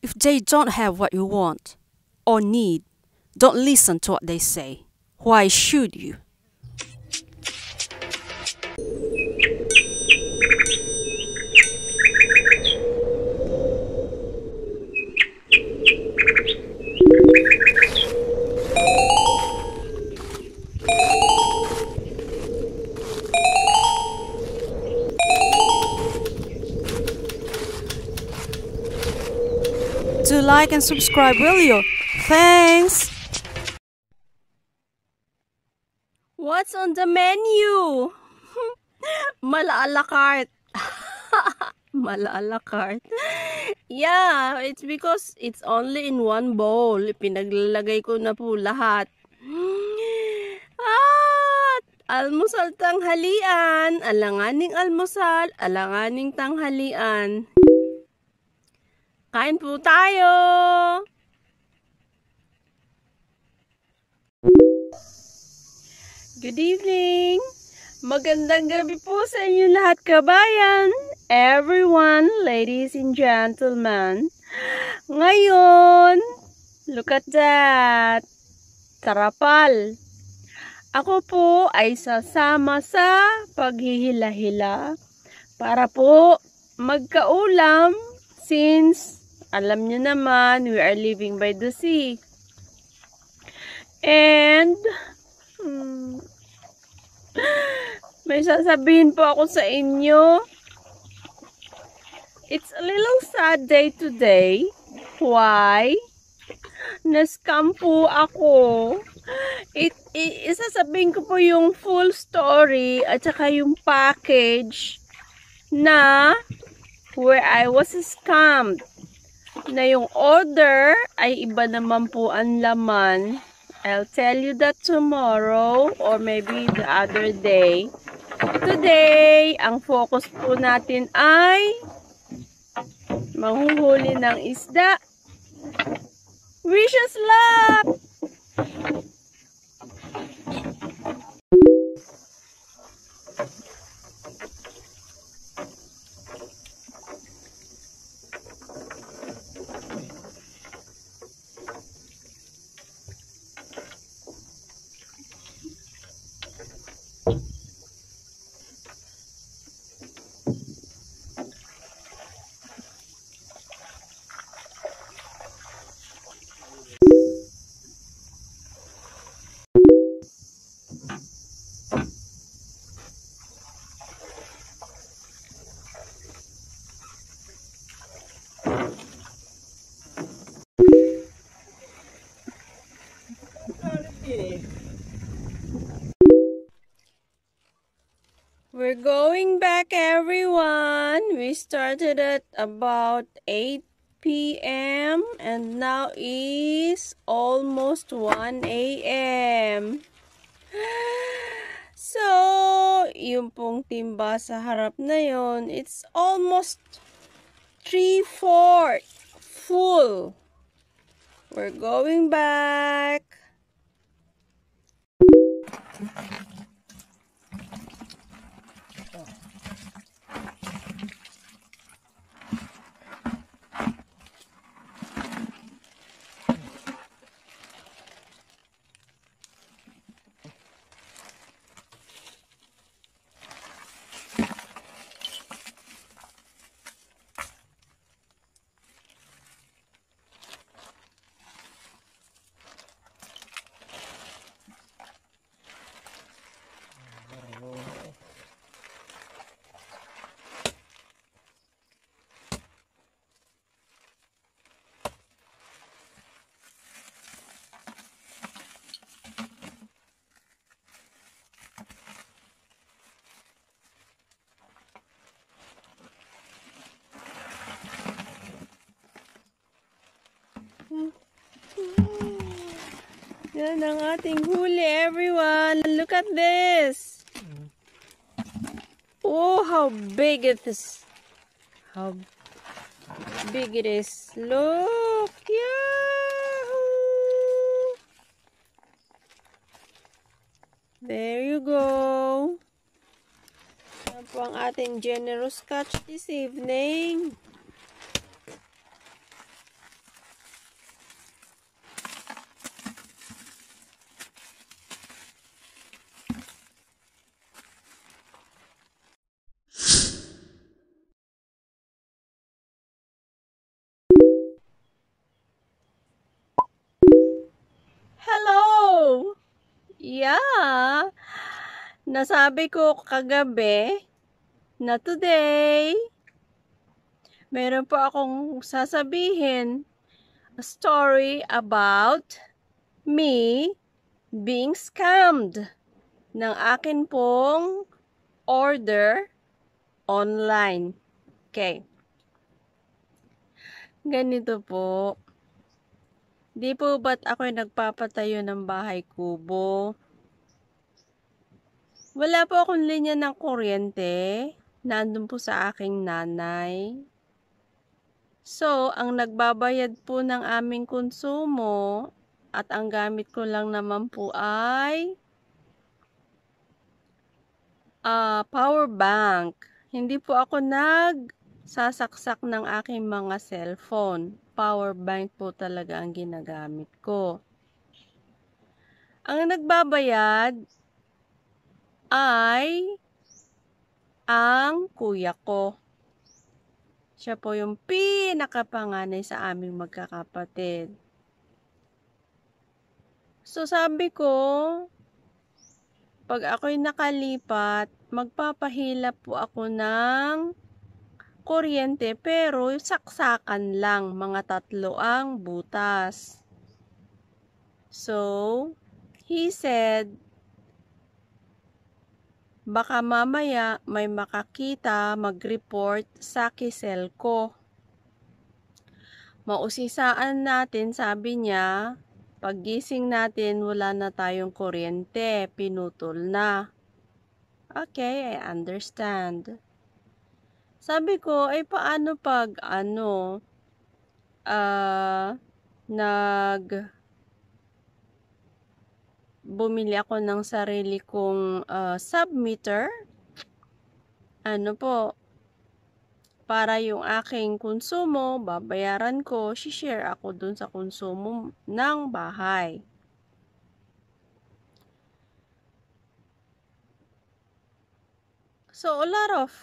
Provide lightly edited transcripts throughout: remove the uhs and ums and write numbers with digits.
If they don't have what you want or need, don't listen to what they say. Why should you? Do like and subscribe, will you? Thanks! What's on the menu? Mala a la carte. Mala a la carte. Yeah, it's because it's only in one bowl. Pinaglalagay ko na po lahat. Almusal tanghalian. Alanganing almusal, alanganing tanghalian. Kain po tayo! Good evening! Magandang gabi po sa inyo lahat, kabayan! Everyone, ladies and gentlemen. Ngayon, look at that! Tarapal! Ako po ay sasama sa paghihila-hila para po magkaulam since alam niyo naman, we are living by the sea. And may sasabihin po ako sa inyo. It's a little sad day today. Why? Na-scam po ako. Isasabihin ko po yung full story at saka yung package na where I was scammed. Na yung order ay iba naman po ang laman. I'll tell you that tomorrow or maybe the other day. Today, ang focus po natin ay manghuhuli ng isda. Wish us luck! We're going back, everyone. We started at about 8 p.m. and now is almost 1 a.m. So, yung pong timba sa harap na yon, it's almost 3/4 full. We're going back. Yan ang ating huli, everyone. Look at this. Oh, how big it is. How big it is. Look. Yahoo! There you go. Yan po ang ating. ating generous catch this evening. Yeah. Nasabi ko kagabi na today, meron po akong sasabihin a story about me being scammed ng akin pong order online. Okay. Ganito po. Di po ba't ako'y nagpapatayo ng bahay kubo? Wala po akong linya ng kuryente. Nandun po sa aking nanay. So, ang nagbabayad po ng aming konsumo at ang gamit ko lang naman po ay power bank. Hindi po ako nagsasaksak ng aking mga cellphone. Power bank po talaga ang ginagamit ko. Ang nagbabayad ay ang kuya ko. Siya po yung pinakapanganay sa aming magkakapatid. So sabi ko, pag ako'y nakalipat, magpapahilap po ako ng kuryente pero saksakan lang, mga 3 ang butas. So, he said, baka mamaya may makakita mag-report sa kisel ko. Mausisaan natin, sabi niya, paggising natin wala na tayong kuryente, pinutol na. Okay, I understand. Sabi ko, ay paano pag bumili ako ng sarili kong submeter, para yung aking konsumo, babayaran ko, share ako dun sa konsumo ng bahay. So, a lot of,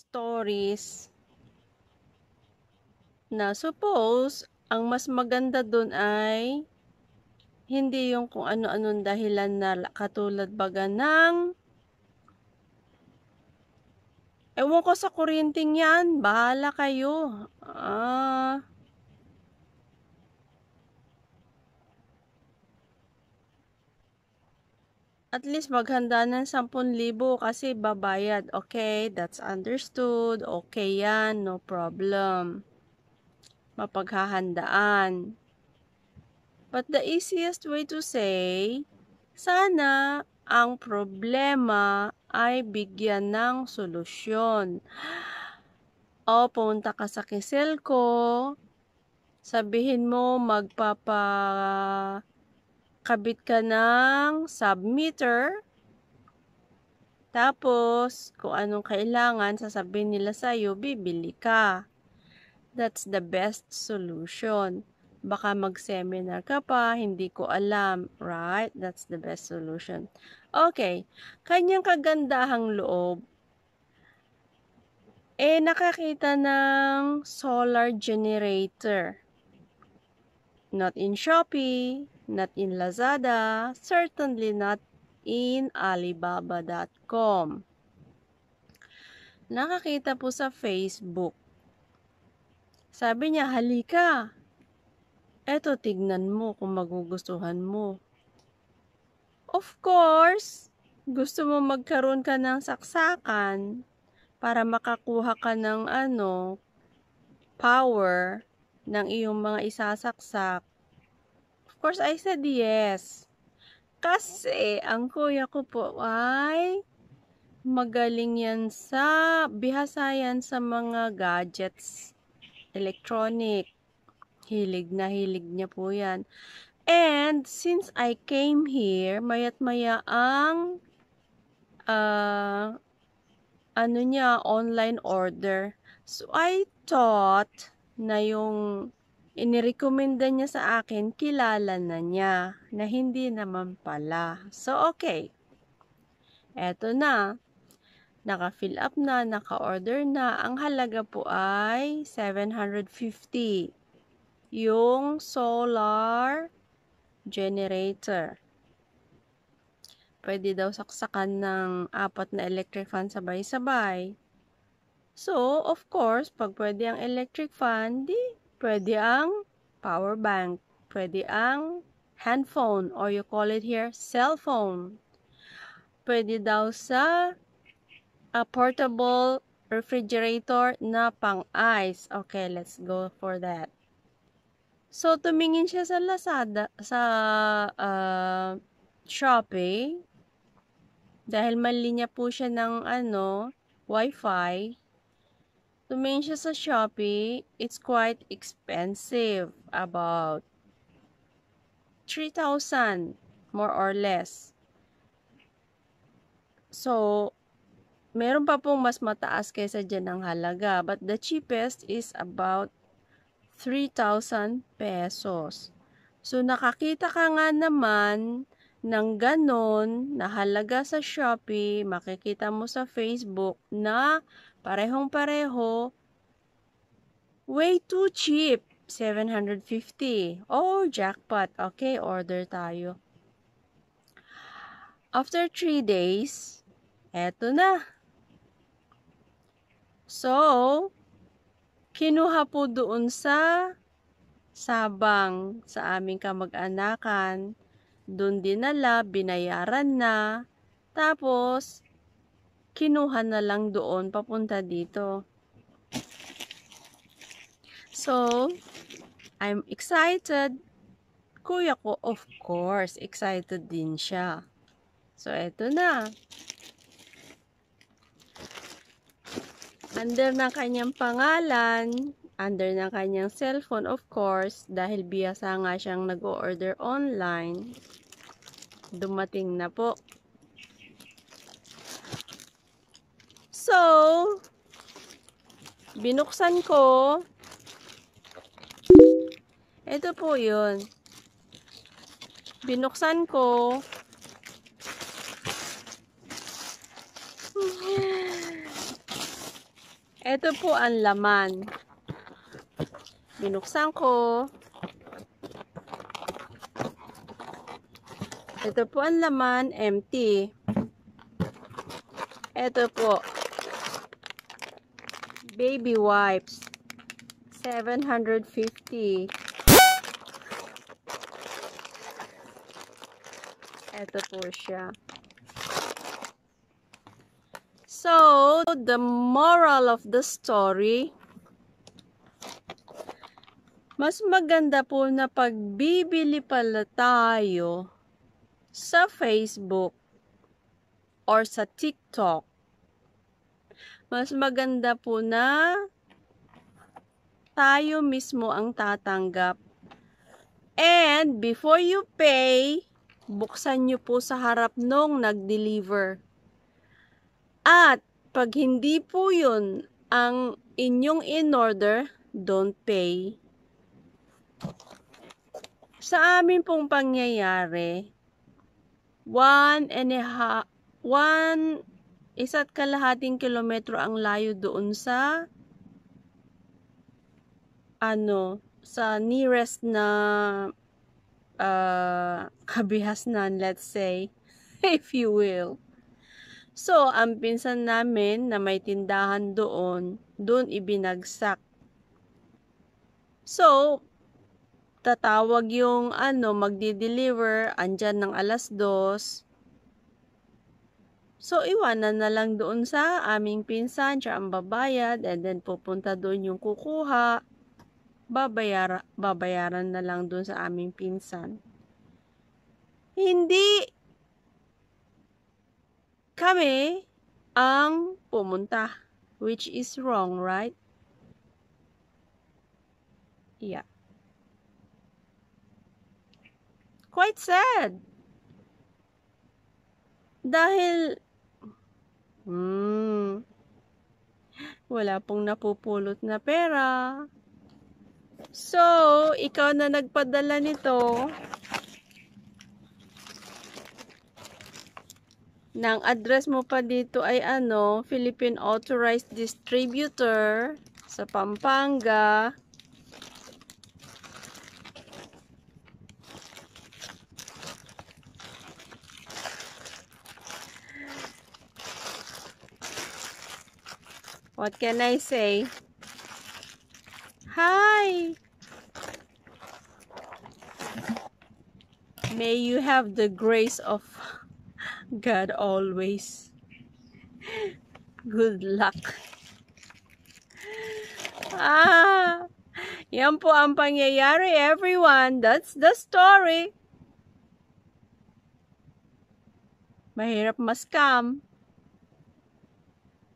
stories na suppose, ang mas maganda dun ay hindi yung kung ano-anong dahilan na katulad baga ng ewan ko sa kuryenteng yan, bahala kayo. At least maghanda ng 10,000 kasi babayad. Okay, that's understood. Okay yan, no problem. Mapaghahandaan. But the easiest way to say, sana ang problema ay bigyan ng solusyon. O, pumunta ka sa kisel ko, sabihin mo magpapakabit ka ng submeter, tapos kung anong kailangan, sasabihin nila sa'yo, bibili ka. That's the best solution. Baka mag-seminar ka pa, hindi ko alam, right? That's the best solution. Okay, kanyang kagandahang loob, nakakita ng solar generator. Not in Shopee, not in Lazada, certainly not in Alibaba.com. Nakakita po sa Facebook. Sabi niya, halika. Eto, tignan mo kung magugustuhan mo. Of course, gusto mo magkaroon ka ng saksakan para makakuha ka ng power ng iyong mga isasaksak. Of course, I said yes. Kasi ang kuya ko po ay magaling yan bihasa yan sa mga gadgets, electronic. Hilig na hilig niya po yan. And since I came here, mayat maya ang online order. So I thought na yung inirekomenda niya sa akin, kilala na niya, na hindi naman pala. So okay. Eto na. naka-fill up na, naka-order na. Ang halaga po ay 750. Yung solar generator. Pwede daw saksakan ng 4 na electric fan sabay-sabay. So, of course, pag pwede ang electric fan, di pwede ang power bank. Pwede ang handphone, or you call it here, cell phone. Pwede daw sa portable refrigerator na pang-ice. Okay, let's go for that. So, tumingin siya sa Lazada, sa Shopee. Dahil mali niya po siya ng Wi-Fi. Tumingin siya sa Shopee. It's quite expensive. About 3,000, more or less. So, meron pa pong mas mataas kaysa dyan ang halaga. But the cheapest is about 3,000 pesos. So, nakakita ka nga naman ng ganon na halaga sa Shopee, makikita mo sa Facebook na parehong-pareho, way too cheap, 750. Oh, jackpot. Okay, order tayo. After 3 days, eto na. So, kinuha po doon sa Sabang sa aming kamag-anakan. Doon dinala, binayaran na. Tapos, kinuha na lang doon papunta dito. So, I'm excited. Kuya ko, of course, excited din siya. So, eto na. Under ng kanyang pangalan, under ng kanyang cellphone, of course, dahil biyasa nga siyang nag-o-order online, dumating na po. So, binuksan ko. Ito po yun. Binuksan ko. Ito po ang laman. Binuksan ko. Ito po ang laman, empty. Ito po. Baby wipes. 750. Ito po siya. So, the moral of the story, mas maganda po na pagbibili pala tayo sa Facebook or sa TikTok. Mas maganda po na tayo mismo ang tatanggap. And before you pay, buksan nyo po sa harap nung nag-deliver. At pag hindi po yun ang inyong in-order, don't pay. Sa amin pong pangyayari, 1.5 kilometro ang layo doon sa sa nearest na kabihasnan, let's say, if you will. So, ang pinsan namin na may tindahan doon ibinagsak. So, tatawag yung magdi-deliver, andyan ng 2:00. So, iwanan na lang doon sa aming pinsan, siya ang babayad, and then pupunta doon yung kukuha, babayaran na lang doon sa aming pinsan. Hindi kami ang pumunta, which is wrong, right? Yeah. Quite sad. Dahil wala pong napupulot na pera. So, ikaw na nagpadala nito, ng address mo pa dito ay ano, Philippine Authorized Distributor sa Pampanga. What can I say? Hi! May you have the grace of God always. Good luck. Yan po ang pangyayari, everyone. That's the story. Mahirap ma-scam.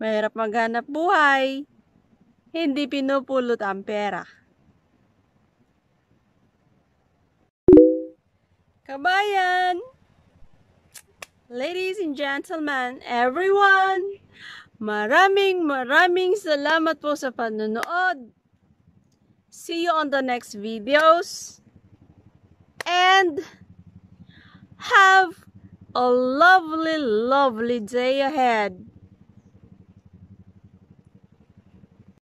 Mahirap maghanap buhay. Hindi pinupulot ang pera. Kabayan! Ladies and gentlemen, everyone! Maraming salamat po sa panonood. See you on the next videos. And have a lovely day ahead.